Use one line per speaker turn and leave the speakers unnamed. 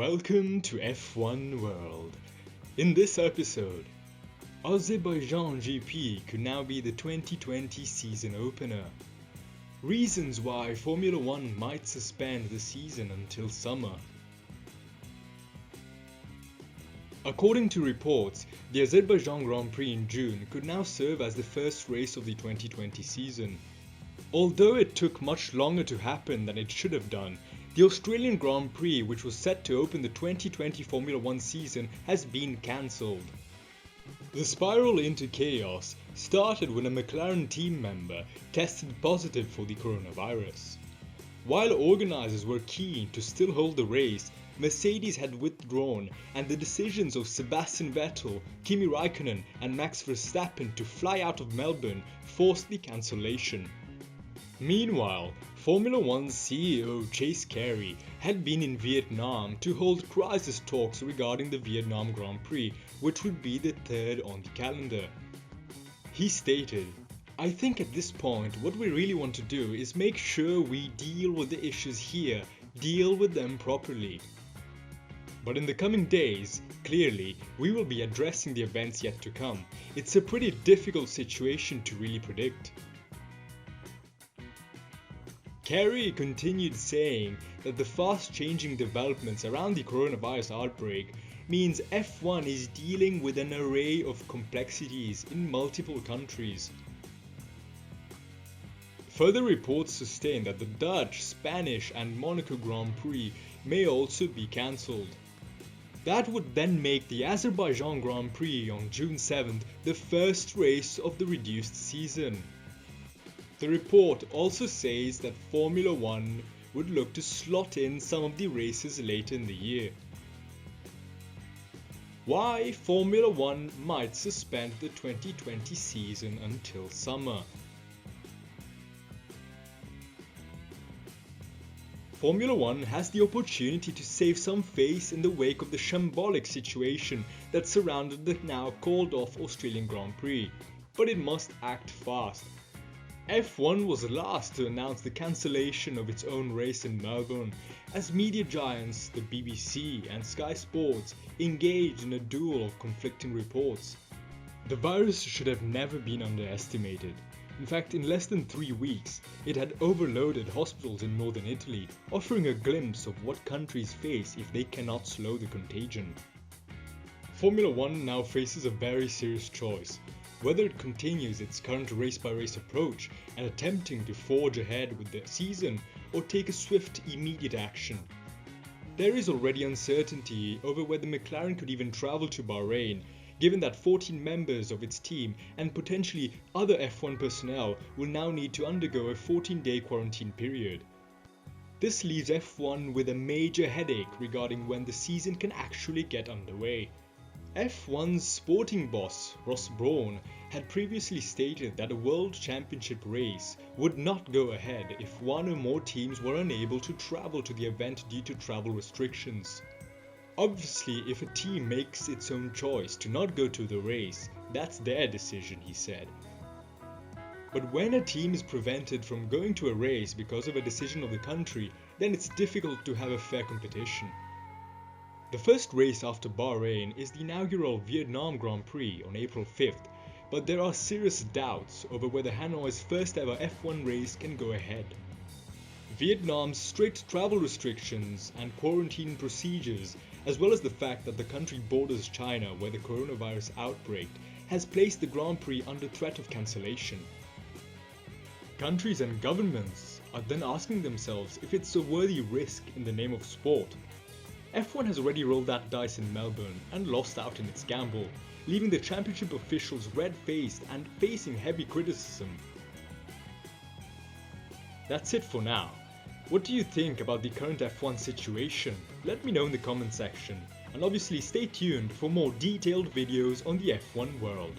Welcome to F1 World. In this episode, Azerbaijan GP could now be the 2020 season opener. Reasons why Formula 1 might suspend the season until summer. According to reports, the Azerbaijan Grand Prix in June could now serve as the first race of the 2020 season. Although it took much longer to happen than it should have done, the Australian Grand Prix, which was set to open the 2020 Formula 1 season, has been cancelled. The spiral into chaos started when a McLaren team member tested positive for the coronavirus. While organisers were keen to still hold the race, Mercedes had withdrawn, and the decisions of Sebastian Vettel, Kimi Raikkonen and Max Verstappen to fly out of Melbourne forced the cancellation. Meanwhile, Formula 1 CEO Chase Carey had been in Vietnam to hold crisis talks regarding the Vietnam Grand Prix, which would be the third on the calendar. He stated, "I think at this point what we really want to do is make sure we deal with the issues here, deal with them properly. But in the coming days, clearly, we will be addressing the events yet to come. It's a pretty difficult situation to really predict." Carey continued saying that the fast-changing developments around the coronavirus outbreak means F1 is dealing with an array of complexities in multiple countries. Further reports sustain that the Dutch, Spanish and Monaco Grand Prix may also be cancelled. That would then make the Azerbaijan Grand Prix on June 7th the first race of the reduced season. The report also says that Formula 1 would look to slot in some of the races later in the year. Why Formula 1 might suspend the 2020 season until summer. Formula 1 has the opportunity to save some face in the wake of the shambolic situation that surrounded the now called off Australian Grand Prix, but it must act fast. F1 was last to announce the cancellation of its own race in Melbourne, as media giants the BBC and Sky Sports engaged in a duel of conflicting reports. The virus should have never been underestimated. In fact, in less than 3 weeks, it had overloaded hospitals in northern Italy, offering a glimpse of what countries face if they cannot slow the contagion. Formula 1 now faces a very serious choice. Whether it continues its current race-by-race approach and attempting to forge ahead with the season or take a swift, immediate action. There is already uncertainty over whether McLaren could even travel to Bahrain, given that 14 members of its team and potentially other F1 personnel will now need to undergo a 14-day quarantine period. This leaves F1 with a major headache regarding when the season can actually get underway. F1's sporting boss, Ross Brawn, had previously stated that a World Championship race would not go ahead if one or more teams were unable to travel to the event due to travel restrictions. Obviously, if a team makes its own choice to not go to the race, that's their decision, he said. But when a team is prevented from going to a race because of a decision of the country, then it's difficult to have a fair competition. The first race after Bahrain is the inaugural Vietnam Grand Prix on April 5th, but there are serious doubts over whether Hanoi's first ever F1 race can go ahead. Vietnam's strict travel restrictions and quarantine procedures, as well as the fact that the country borders China where the coronavirus outbreak, has placed the Grand Prix under threat of cancellation. Countries and governments are then asking themselves if it's a worthy risk in the name of sport. F1 has already rolled that dice in Melbourne and lost out in its gamble, leaving the championship officials red-faced and facing heavy criticism. That's it for now. What do you think about the current F1 situation? Let me know in the comment section, and obviously stay tuned for more detailed videos on the F1 world.